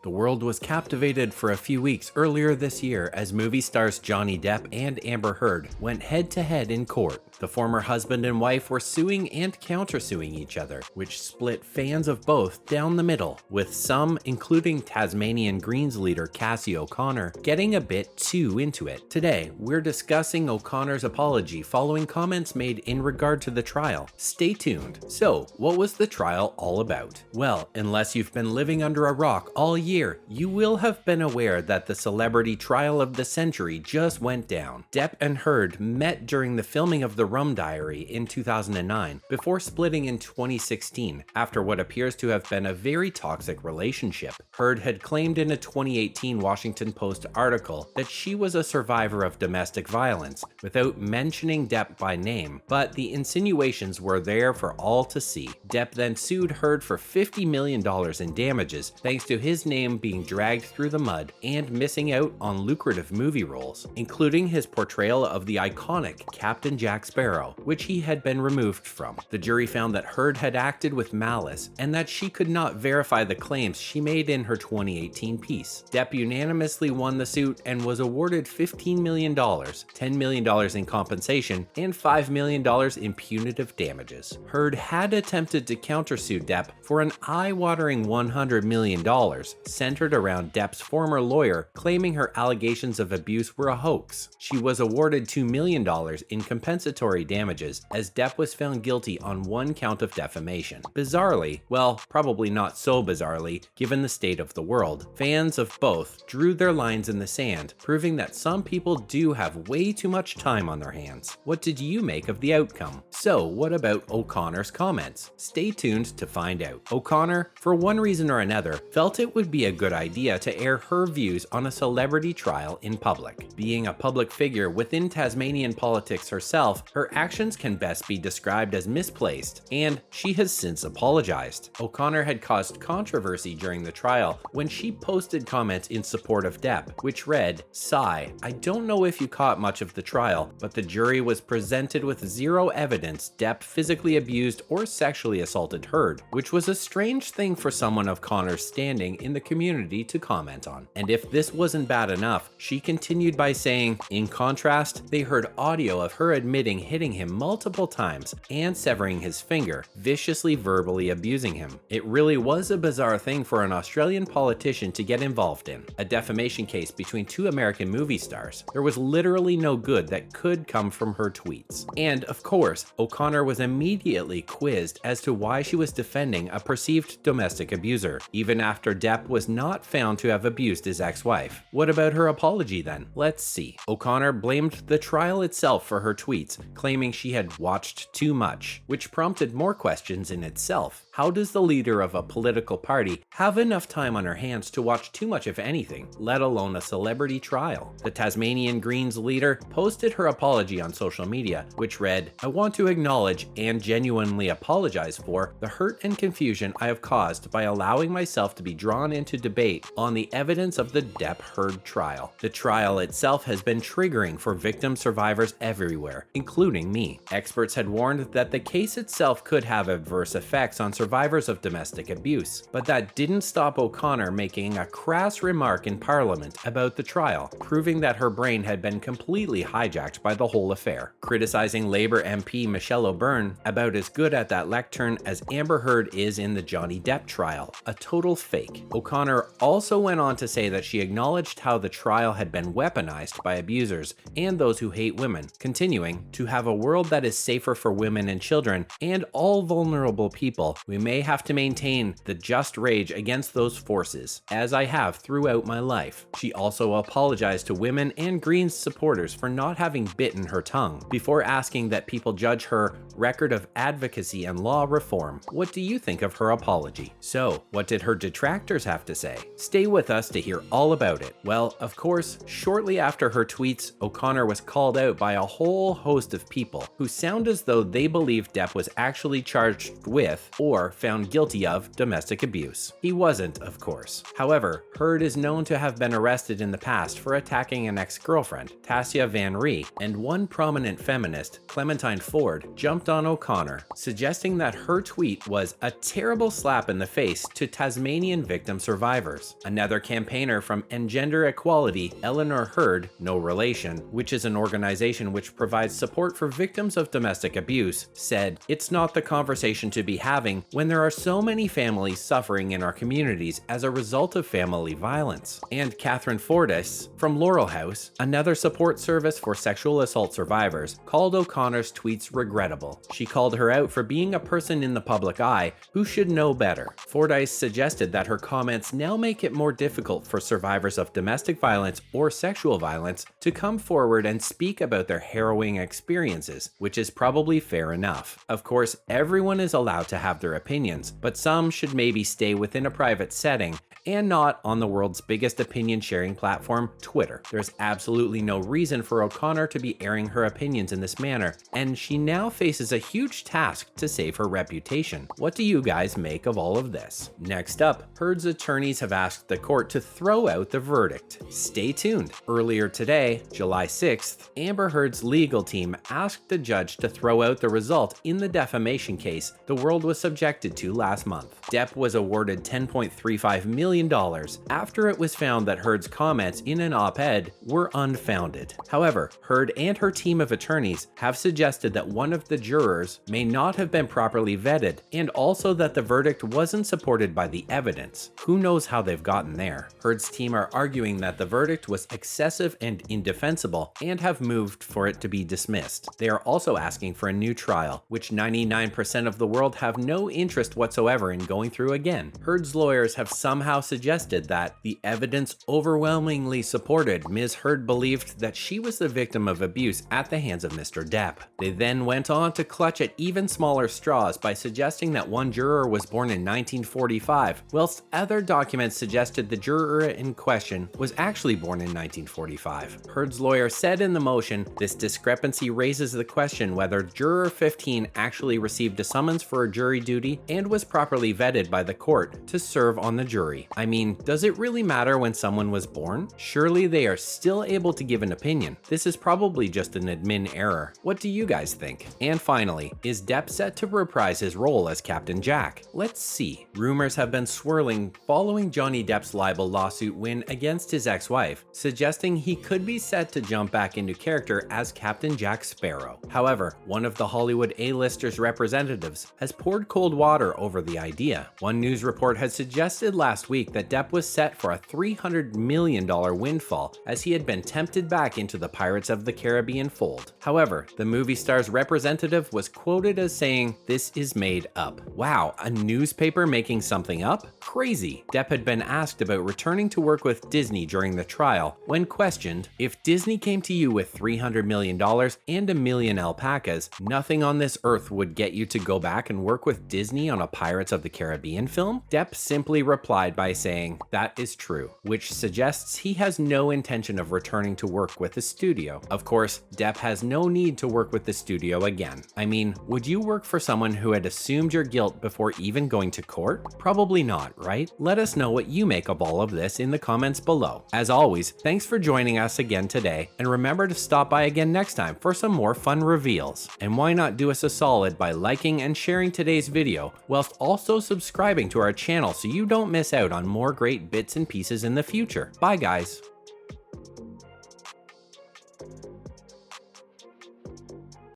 The world was captivated for a few weeks earlier this year as movie stars Johnny Depp and Amber Heard went head-to-head in court. The former husband and wife were suing and countersuing each other, which split fans of both down the middle, with some, including Tasmanian Greens leader Cassy O'Connor, getting a bit too into it. Today, we're discussing O'Connor's apology following comments made in regard to the trial. Stay tuned. So, what was the trial all about? Well, unless you've been living under a rock all year, you will have been aware that the celebrity trial of the century just went down. Depp and Heard met during the filming of The Rum Diary in 2009, before splitting in 2016, after what appears to have been a very toxic relationship. Heard had claimed in a 2018 Washington Post article that she was a survivor of domestic violence, without mentioning Depp by name, but the insinuations were there for all to see. Depp then sued Heard for $50 million in damages, thanks to his name being dragged through the mud and missing out on lucrative movie roles, including his portrayal of the iconic Captain Jack Sparrow, which he had been removed from. The jury found that Heard had acted with malice and that she could not verify the claims she made in her 2018 piece. Depp unanimously won the suit and was awarded $15 million, $10 million in compensation, and $5 million in punitive damages. Heard had attempted to countersue Depp for an eye-watering $100 million, centered around Depp's former lawyer claiming her allegations of abuse were a hoax. She was awarded $2 million in compensatory damages as Depp was found guilty on one count of defamation. Bizarrely, well, probably not so bizarrely, given the state of the world, fans of both drew their lines in the sand, proving that some people do have way too much time on their hands. What did you make of the outcome? So, what about O'Connor's comments? Stay tuned to find out. O'Connor, for one reason or another, felt it would be a good idea to air her views on a celebrity trial in public. Being a public figure within Tasmanian politics herself, her actions can best be described as misplaced, and she has since apologized. O'Connor had caused controversy during the trial when she posted comments in support of Depp, which read, "Sigh, I don't know if you caught much of the trial, but the jury was presented with zero evidence Depp physically abused or sexually assaulted Heard," which was a strange thing for someone of Connor's standing in the community to comment on. And if this wasn't bad enough, she continued by saying, in contrast, they heard audio of her admitting hitting him multiple times and severing his finger, viciously verbally abusing him. It really was a bizarre thing for an Australian politician to get involved in, a defamation case between two American movie stars. There was literally no good that could come from her tweets. And of course, O'Connor was immediately quizzed as to why she was defending a perceived domestic abuser, even after Depp was not found to have abused his ex-wife. What about her apology then? Let's see. O'Connor blamed the trial itself for her tweets, claiming she had watched too much, which prompted more questions in itself. How does the leader of a political party have enough time on her hands to watch too much of anything, let alone a celebrity trial? The Tasmanian Greens leader posted her apology on social media, which read, "I want to acknowledge and genuinely apologize for the hurt and confusion I have caused by allowing myself to be drawn into debate on the evidence of the Depp-Heard trial. The trial itself has been triggering for victim survivors everywhere, including me. Experts had warned that the case itself could have adverse effects on survivors of domestic abuse, but that didn't stop O'Connor making a crass remark in Parliament about the trial, proving that her brain had been completely hijacked by the whole affair, criticizing Labour MP Michelle O'Byrne about as good at that lectern as Amber Heard is in the Johnny Depp trial, a total fake. O'Connor also went on to say that she acknowledged how the trial had been weaponized by abusers and those who hate women, continuing, to have a world that is safer for women and children and all vulnerable people, we may have to maintain the just rage against those forces, as I have throughout my life." She also apologized to women and Greens supporters for not having bitten her tongue, before asking that people judge her record of advocacy and law reform. What do you think of her apology? So, what did her detractors have to say? Stay with us to hear all about it. Well, of course, shortly after her tweets, O'Connor was called out by a whole host of people who sound as though they believe Depp was actually charged with or found guilty of domestic abuse. He wasn't, of course. However, Heard is known to have been arrested in the past for attacking an ex-girlfriend, Tassia Van Ree, and one prominent feminist, Clementine Ford, jumped on O'Connor, suggesting that her tweet was a terrible slap in the face to Tasmanian victim survivors. survivors. Another campaigner from Engender Equality, Eleanor Heard, no relation, which is an organization which provides support for victims of domestic abuse, said, "It's not the conversation to be having when there are so many families suffering in our communities as a result of family violence." And Catherine Fordyce from Laurel House, another support service for sexual assault survivors, called O'Connor's tweets regrettable. She called her out for being a person in the public eye who should know better. Fordyce suggested that her comments now make it more difficult for survivors of domestic violence or sexual violence to come forward and speak about their harrowing experiences, which is probably fair enough. Of course, everyone is allowed to have their opinions, but some should maybe stay within a private setting and not on the world's biggest opinion sharing platform, Twitter. There's absolutely no reason for O'Connor to be airing her opinions in this manner, and she now faces a huge task to save her reputation. What do you guys make of all of this? Next up, Heard's attorneys have asked the court to throw out the verdict. Stay tuned. Earlier today, July 6th, Amber Heard's legal team asked the judge to throw out the result in the defamation case the world was subjected to last month. Depp was awarded $10.35 million after it was found that Heard's comments in an op-ed were unfounded. However, Heard and her team of attorneys have suggested that one of the jurors may not have been properly vetted, and also that the verdict wasn't supported by the evidence. Who knows how they've gotten there? Heard's team are arguing that the verdict was excessive and indefensible and have moved for it to be dismissed. They are also asking for a new trial, which 99% of the world have no interest whatsoever in going through again. Heard's lawyers have somehow suggested that the evidence overwhelmingly supported Ms. Heard believed that she was the victim of abuse at the hands of Mr. Depp. They then went on to clutch at even smaller straws by suggesting that one juror was born in 1945, whilst other documents suggested the juror in question was actually born in 1945. Heard's lawyer said in the motion, this discrepancy raises the question whether juror 15 actually received a summons for jury duty and was properly vetted by the court to serve on the jury. I mean, does it really matter when someone was born? Surely they are still able to give an opinion. This is probably just an admin error. What do you guys think? And finally, is Depp set to reprise his role as Captain Jack? Let's see. Rumors have been swirling following Johnny Depp's libel lawsuit win against his ex-wife, suggesting he could be set to jump back into character as Captain Jack Sparrow. However, one of the Hollywood A-listers representatives has poured cold water over the idea. One news report had suggested last week that Depp was set for a $300 million windfall as he had been tempted back into the Pirates of the Caribbean fold. However, the movie star's representative was quoted as saying, "This is made up." Wow, a newspaper making something up? Crazy. Depp had been asked about returning to work with Disney during the trial. When questioned, if Disney came to you with $300 million and a million alpacas, nothing on this earth would get you to go back and work with Disney on a Pirates of the Caribbean film? Depp simply replied by saying, "That is true," which suggests he has no intention of returning to work with the studio. Of course, Depp has no need to work with the studio again. I mean, would you work for someone who had assumed your guilt before even going to court? Probably not, right? Let us know what you make of all of this in the comments below. As always, thanks for joining us again today, and remember to stop by again next time for some more fun reveals. And why not do us a solid by liking and sharing today's video, whilst also subscribing to our channel so you don't miss out on more great bits and pieces in the future. Bye guys.